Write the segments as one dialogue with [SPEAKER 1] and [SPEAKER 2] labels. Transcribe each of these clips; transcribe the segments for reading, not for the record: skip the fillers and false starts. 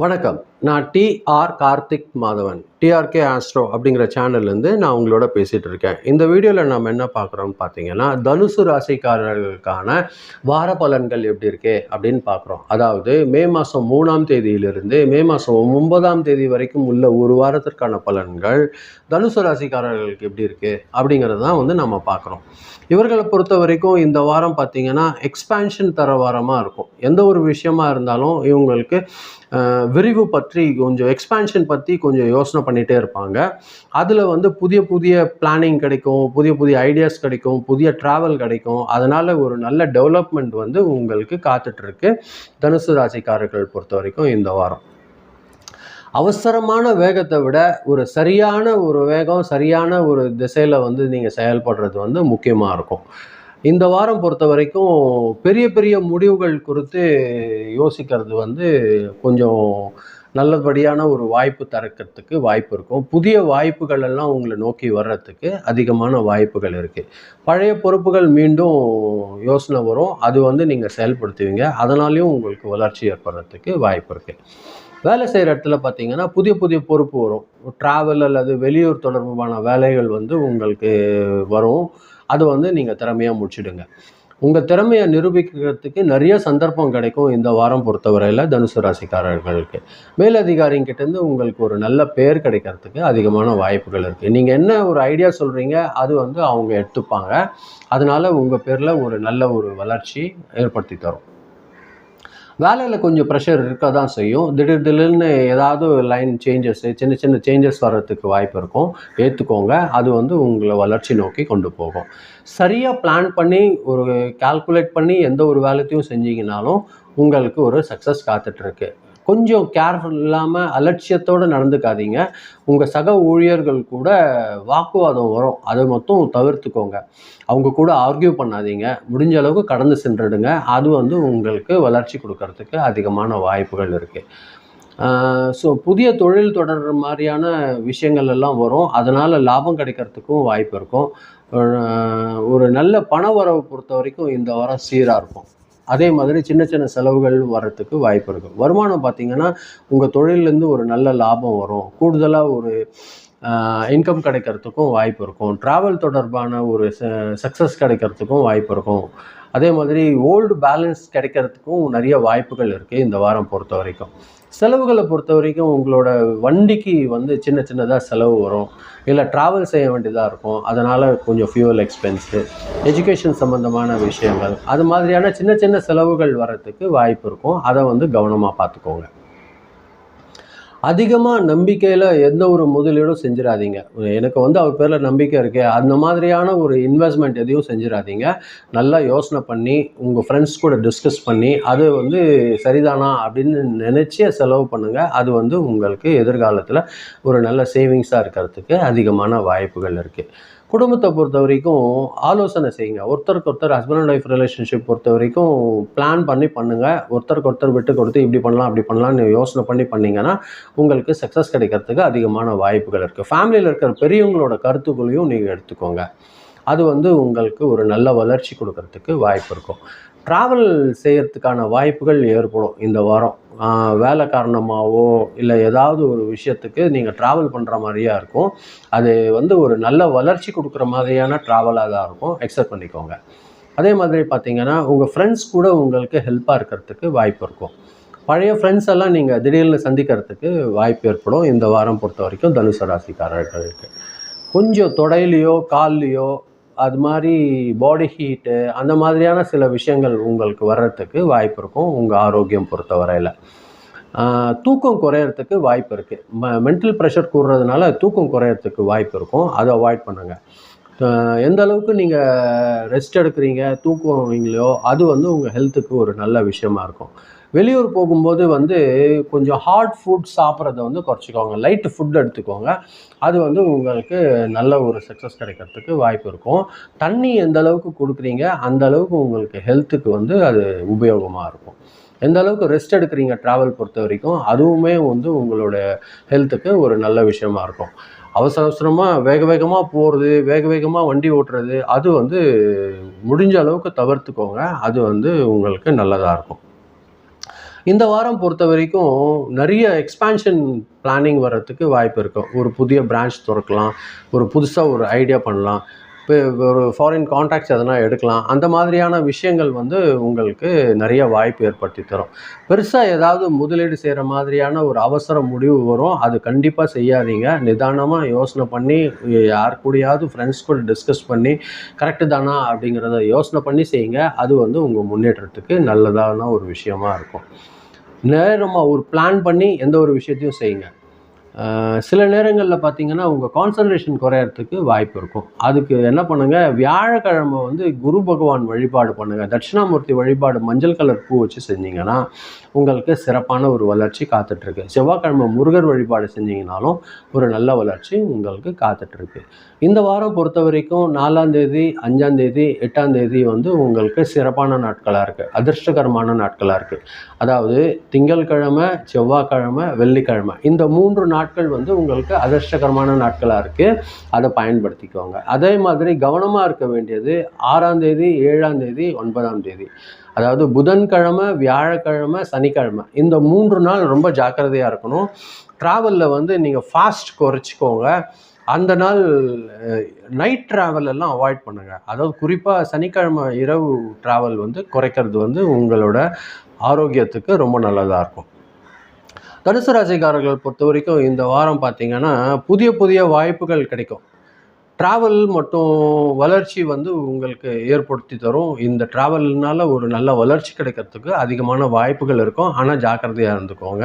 [SPEAKER 1] வணக்கம். நான் Karthik Madhavan. TRK astro அப்படிங்கிற சேனல்லேருந்து நான் உங்களோட பேசிகிட்டு இருக்கேன். இந்த வீடியோவில் நம்ம என்ன பார்க்குறோம்னு பார்த்தீங்கன்னா, தனுசு ராசிக்காரர்களுக்கான வார பலன்கள் எப்படி இருக்கு அப்படின்னு பார்க்குறோம். அதாவது மே மாதம் 3ஆம் தேதியிலிருந்து மே மாதம் 9ஆம் தேதி வரைக்கும் உள்ள ஒரு வாரத்திற்கான பலன்கள் தனுசு ராசிக்காரர்களுக்கு எப்படி இருக்குது அப்படிங்கிறது தான் நம்ம பார்க்குறோம். இவர்களை பொறுத்த வரைக்கும் இந்த வாரம் பார்த்தீங்கன்னா எக்ஸ்பேன்ஷன் தர வாரமாக இருக்கும். எந்த ஒரு விஷயமா இருந்தாலும் இவங்களுக்கு விரிவு பற்றி கொஞ்சம் எக்ஸ்பேன்ஷன் பற்றி கொஞ்சம் யோசனை பண்ணிகிட்டே இருப்பாங்க. அதில் புதிய புதிய பிளானிங் கிடைக்கும், புதிய புதிய ஐடியாஸ் கிடைக்கும், புதிய ட்ராவல் கிடைக்கும். அதனால் ஒரு நல்ல டெவலப்மெண்ட் உங்களுக்கு காத்துட்ருக்கு தனுசு ராசிக்காரர்கள் பொறுத்த வரைக்கும் இந்த வாரம். அவசரமான வேகத்தை விட ஒரு சரியான ஒரு வேகம், சரியான ஒரு திசையில் நீங்கள் செயல்படுறது முக்கியமாக இருக்கும். இந்த வாரம் பொறுத்த வரைக்கும் பெரிய பெரிய முடிவுகள் குறித்து யோசிக்கிறது கொஞ்சம் நல்லபடியான ஒரு வாய்ப்பு திறக்கிறதுக்கு வாய்ப்பு இருக்கும். புதிய வாய்ப்புகள் எல்லாம் உங்களை நோக்கி வர்றதுக்கு அதிகமான வாய்ப்புகள் இருக்குது. பழைய பொறுப்புகள் மீண்டும் யோசனை வரும். அது நீங்கள் செயல்படுத்துவீங்க. அதனாலையும் உங்களுக்கு வளர்ச்சி ஏற்படுறதுக்கு வாய்ப்பு இருக்குது. வேலை செய்கிற இடத்துல பார்த்தீங்கன்னா புதிய புதிய பொறுப்பு வரும். ட்ராவல் அல்லது வெளியூர் தொடர்பான வேலைகள் உங்களுக்கு வரும். அது நீங்கள் திறமையாக முடிச்சிடுங்க. உங்கள் திறமையை நிரூபிக்கிறதுக்கு நிறைய சந்தர்ப்பம் கிடைக்கும் இந்த வாரம் பொறுத்தவரையில் தனுசு ராசிக்காரர்களுக்கு. மேலதிகாரிங்கிட்டேருந்து உங்களுக்கு ஒரு நல்ல பேர் கிடைக்கிறதுக்கு அதிகமான வாய்ப்புகள் இருக்குது. நீங்கள் என்ன ஒரு ஐடியா சொல்கிறீங்க அது அவங்க எடுத்துப்பாங்க. அதனால் உங்கள் பேரில் ஒரு நல்ல ஒரு வளர்ச்சி ஏற்படுத்தி தரும். வேலையில் கொஞ்சம் ப்ரெஷர் இருக்க தான் செய்யும். திடீர்னு ஏதாவது லைன் சேஞ்சஸ், சின்ன சின்ன சேஞ்சஸ் வர்றதுக்கு வாய்ப்பு இருக்கும். ஏற்றுக்கோங்க. அது உங்களை வளர்ச்சி நோக்கி கொண்டு போகும். சரியாக பிளான் பண்ணி ஒரு கால்குலேட் பண்ணி எந்த ஒரு வேலைத்தையும் செஞ்சீங்கனாலும் உங்களுக்கு ஒரு சக்ஸஸ் காத்துட்ருக்கு. கொஞ்சம் கேர்ஃபுல் இல்லாமல் அலட்சியத்தோடு நடந்துக்காதீங்க. உங்கள் சக ஊழியர்கள் கூட வாக்குவாதம் வரும். அதை மட்டும் தவிர்த்துக்கோங்க. அவங்க கூட ஆர்கியூ பண்ணாதீங்க. முடிஞ்ச அளவுக்கு கடந்து சென்றுடுங்க. அது உங்களுக்கு வளர்ச்சி கொடுக்கறதுக்கு அதிகமான வாய்ப்புகள் இருக்குது. ஸோ புதிய தொழில் தொடர்ற மாதிரியான விஷயங்கள் எல்லாம் வரும். அதனால் லாபம் கிடைக்கிறதுக்கும் வாய்ப்பு இருக்கும். ஒரு நல்ல பண வரவு பொறுத்த வரைக்கும் இந்த வாரம் சீராக இருக்கும். அதே மாதிரி சின்ன சின்ன செலவுகள் வர்றதுக்கு வாய்ப்பு இருக்கும். வருமானம் பார்த்திங்கன்னா உங்கள் தொழிலேருந்து ஒரு நல்ல லாபம் வரும். கூடுதலாக ஒரு இன்கம் கிடைக்கிறதுக்கும் வாய்ப்பு இருக்கும். ட்ராவல் தொடர்பான ஒரு சக்ஸஸ் கிடைக்கிறதுக்கும் வாய்ப்பு இருக்கும். அதே மாதிரி ஓல்டு பேலன்ஸ் கிடைக்கிறதுக்கும் நிறைய வாய்ப்புகள் இருக்குது இந்த வாரம் பொறுத்த வரைக்கும். செலவுகளை பொறுத்த வரைக்கும் உங்களோட வண்டிக்கு சின்ன சின்னதாக செலவு வரும். இல்லை ட்ராவல் செய்ய வேண்டியதாக இருக்கும். அதனால் கொஞ்சம் ஃபியூவல் எக்ஸ்பென்ஸு, எஜுகேஷன் சம்மந்தமான விஷயங்கள், அது மாதிரியான சின்ன சின்ன செலவுகள் வர்றதுக்கு வாய்ப்பு இருக்கும். அதை கவனமாக பார்த்துக்கோங்க. அதிகமாக நம்பிக்கையில் எந்த ஒரு முதலீடும் செஞ்சிடாதீங்க. எனக்கு அவர் பேரில் நம்பிக்கை இருக்குது, அந்த மாதிரியான ஒரு இன்வெஸ்ட்மெண்ட் எதையும் செஞ்சிடாதீங்க. நல்லா யோசனை பண்ணி உங்கள் ஃப்ரெண்ட்ஸ் கூட டிஸ்கஸ் பண்ணி அது சரிதானா அப்படின்னு நினச்சி செலவு பண்ணுங்கள். அது உங்களுக்கு எதிர்காலத்தில் ஒரு நல்ல சேவிங்ஸாக இருக்கிறதுக்கு அதிகமான வாய்ப்புகள் இருக்குது. குடும்பத்தை பொறுத்த வரைக்கும் ஆலோசனை செய்யுங்க. ஒருத்தருக்கு ஒருத்தர் ஹஸ்பண்ட் அண்ட் ஒய்ஃப் ரிலேஷன்ஷிப் பொறுத்த வரைக்கும் பிளான் பண்ணி பண்ணுங்கள். ஒருத்தருக்கு ஒருத்தர் விட்டு கொடுத்து இப்படி பண்ணலாம் அப்படி பண்ணலாம்னு யோசனை பண்ணி பண்ணிங்கன்னா உங்களுக்கு சக்ஸஸ் கிடைக்கிறதுக்கு அதிகமான வாய்ப்புகள் இருக்குது. ஃபேமிலியில் இருக்கிற பெரியவங்களோட கருத்துக்களையும் நீங்கள் எடுத்துக்கோங்க. அது உங்களுக்கு ஒரு நல்ல வளர்ச்சி கொடுக்கறதுக்கு வாய்ப்பு இருக்கும். ட்ராவல் செய்கிறதுக்கான வாய்ப்புகள் ஏற்படும் இந்த வாரம். வேலை காரணமாகவோ இல்லை ஏதாவது ஒரு விஷயத்துக்கு நீங்கள் ட்ராவல் பண்ணுற மாதிரியாக இருக்கும். அது ஒரு நல்ல வளர்ச்சி கொடுக்குற மாதிரியான ட்ராவலாக தான் இருக்கும். அக்செப்ட் பண்ணிக்கோங்க. அதே மாதிரி பார்த்திங்கன்னா உங்கள் ஃப்ரெண்ட்ஸ் கூட உங்களுக்கு ஹெல்ப்பாக இருக்கிறதுக்கு வாய்ப்பு இருக்கும். பழைய ஃப்ரெண்ட்ஸ் எல்லாம் நீங்கள் திடீர்னு சந்திக்கிறதுக்கு வாய்ப்பு ஏற்படும் இந்த வாரம் பொறுத்த வரைக்கும் தனுசு ராசிக்காரர்களுக்கு. கொஞ்சம் தொடையிலையோ கால்லையோ அது மாதிரி பாடி ஹீட்டு அந்த மாதிரியான சில விஷயங்கள் உங்களுக்கு வர்றதுக்கு வாய்ப்பு இருக்கும் உங்கள் ஆரோக்கியம் பொறுத்த வரையில். தூக்கம் குறையிறதுக்கு வாய்ப்பு இருக்குது. மென்டல் ப்ரெஷர் கூடுறதுனால தூக்கம் குறையிறதுக்கு வாய்ப்பு இருக்கும். அதை அவாய்ட் பண்ணுங்கள். எந்த அளவுக்கு நீங்கள் ரெஸ்ட் எடுக்கிறீங்க, தூக்குவீங்களோ அது உங்கள் ஹெல்த்துக்கு ஒரு நல்ல விஷயமா இருக்கும். வெளியூர் போகும்போது கொஞ்சம் ஹார்ட் ஃபுட் சாப்பிட்றத குறைச்சிக்கோங்க. லைட்டு ஃபுட் எடுத்துக்கோங்க. அது உங்களுக்கு நல்ல ஒரு சக்ஸஸ் கிடைக்கிறதுக்கு வாய்ப்பு இருக்கும். தண்ணி எந்த அளவுக்கு கொடுக்குறீங்க அந்த அளவுக்கு உங்களுக்கு ஹெல்த்துக்கு அது உபயோகமாக இருக்கும். எந்த அளவுக்கு ரெஸ்ட் எடுக்கிறீங்க ட்ராவல் பொறுத்த வரைக்கும் அதுவுமே உங்களோட ஹெல்த்துக்கு ஒரு நல்ல விஷயமா இருக்கும். அவசரமாக வேக வேகமாக போகிறது, வேக வேகமாக வண்டி ஓட்டுறது அது முடிஞ்ச அளவுக்கு தவிர்த்துக்கோங்க. அது உங்களுக்கு நல்லதாக இருக்கும். இந்த வாரம் பொறுத்த வரைக்கும் நிறைய எக்ஸ்பான்ஷன் பிளானிங் வர்றதுக்கு வாய்ப்பு இருக்கும். ஒரு புதிய பிரான்ச் திறக்கலாம், ஒரு புதுசாக ஒரு ஐடியா பண்ணலாம், இப்போ ஒரு ஃபாரின் கான்ட்ராக்ட்ஸ் எதனா எடுக்கலாம். அந்த மாதிரியான விஷயங்கள் வந்து உங்களுக்கு நிறைய வாய்ப்பு ஏற்படுத்தி தரும். பெருசாக ஏதாவது முதலீடு செய்கிற மாதிரியான ஒரு அவசர முடிவு வரும். அது கண்டிப்பாக செய்யாதீங்க. நிதானமாக யோசனை பண்ணி யார் கூடயாவது ஃப்ரெண்ட்ஸ் கூட டிஸ்கஸ் பண்ணி கரெக்டு தானா அப்படிங்கிறத யோசனை பண்ணி செய்யுங்க. அது வந்து உங்கள் முன்னேற்றத்துக்கு நல்லதான ஒரு விஷயமா இருக்கும். நேரமாக ஒரு பிளான் பண்ணி எந்த ஒரு விஷயத்தையும் செய்யுங்க. சில நேரங்களில் பார்த்தீங்கன்னா உங்கள் கான்சன்ட்ரேஷன் குறையறதுக்கு வாய்ப்பு இருக்கும். அதுக்கு என்ன பண்ணுங்கள், வியாழக்கிழமை வந்து குரு பகவான் வழிபாடு பண்ணுங்கள். தட்சிணாமூர்த்தி வழிபாடு மஞ்சள் கலர் பூ வச்சு செஞ்சிங்கன்னா உங்களுக்கு சிறப்பான ஒரு வளர்ச்சி காத்துட்ருக்கு. செவ்வாய்க்கிழமை முருகர் வழிபாடு செஞ்சிங்கனாலும் ஒரு நல்ல வளர்ச்சி உங்களுக்கு காத்துட்ருக்கு. இந்த வாரம் பொறுத்த வரைக்கும் 4ஆம் தேதி, 5ஆம் தேதி, 8ஆம் தேதி வந்து உங்களுக்கு சிறப்பான நாட்களாக இருக்குது, அதிர்ஷ்டகரமான நாட்களாக இருக்குது. அதாவது திங்கட்கிழமை, செவ்வாய்க்கிழமை, வெள்ளிக்கிழமை இந்த 3 நாட்கள் வந்து உங்களுக்கு அதிர்ஷ்டகரமான நாட்களாக இருக்குது. அதை பயன்படுத்திக்கோங்க. அதே மாதிரி கவனமாக இருக்க வேண்டியது 6ஆம் தேதி, 7ஆம் தேதி, 9ஆம் தேதி. அதாவது புதன்கிழமை, வியாழக்கிழமை, சனிக்கிழமை இந்த 3 நாள் ரொம்ப ஜாக்கிரதையாக இருக்கணும். ட்ராவலில் வந்து நீங்கள் ஃபாஸ்ட் குறைச்சிக்கோங்க. அந்த நாள் நைட் ட்ராவல் எல்லாம் அவாய்ட் பண்ணுங்கள். அதாவது குறிப்பாக சனிக்கிழமை இரவு ட்ராவல் வந்து குறைக்கிறது வந்து உங்களோட ஆரோக்கியத்துக்கு ரொம்ப நல்லதாக இருக்கும். தனுசு ராசிக்காரர்கள் பொறுத்த வரைக்கும் இந்த வாரம் பார்த்தீங்கன்னா புதிய புதிய வாய்ப்புகள் கிடைக்கும். ட்ராவல் மட்டும் வளர்ச்சி வந்து உங்களுக்கு ஏற்படுத்தி தரும். இந்த ட்ராவல்னால ஒரு நல்ல வளர்ச்சி கிடைக்கிறதுக்கு அதிகமான வாய்ப்புகள் இருக்கும். ஆனால் ஜாக்கிரதையாக இருந்துக்கோங்க.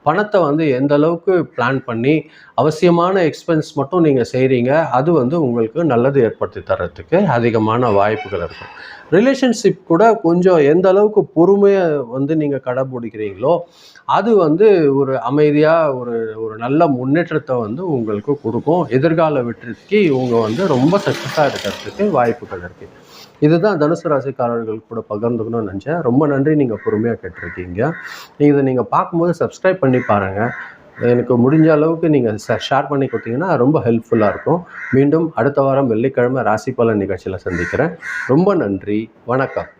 [SPEAKER 1] பணத்தை வந்து எந்த அளவுக்கு பிளான் பண்ணி அவசியமான எக்ஸ்பென்ஸ் மட்டும் நீங்கள் செய்கிறீங்க, அது வந்து உங்களுக்கு நல்லது ஏற்படுத்தி தர்றதுக்கு அதிகமான வாய்ப்புகள் இருக்கும். ரிலேஷன்ஷிப் கூட கொஞ்சம் எந்த அளவுக்கு பொறுமையை வந்து நீங்கள் கடைப்பிடிக்கிறீங்களோ அது வந்து ஒரு அமைதியாக ஒரு நல்ல முன்னேற்றத்தை வந்து உங்களுக்கு கொடுக்கும். எதிர்கால வெற்றிக்கு இவங்க வந்து ரொம்ப சக்ஸஸாக இருக்கிறதுக்கு வாய்ப்புகள் இருக்குது. இதுதான் தனுசு ராசிக்காரர்கள் கூட பகிர்ந்துக்கணும்னு நினச்சேன். ரொம்ப நன்றி, நீங்கள் பொறுமையாக கேட்டிருக்கீங்க. இதை நீங்கள் பார்க்கும்போது சப்ஸ்கிரைப் பண்ணி பாருங்கள். எனக்கு முடிஞ்ச அளவுக்கு நீங்கள் ஷேர் பண்ணி கொடுத்தீங்கன்னா ரொம்ப ஹெல்ப்ஃபுல்லாக இருக்கும். மீண்டும் அடுத்த வாரம் வெள்ளிக்கிழமை ராசி பலன் நிகழ்ச்சியில் சந்திக்கிறேன். ரொம்ப நன்றி, வணக்கம்.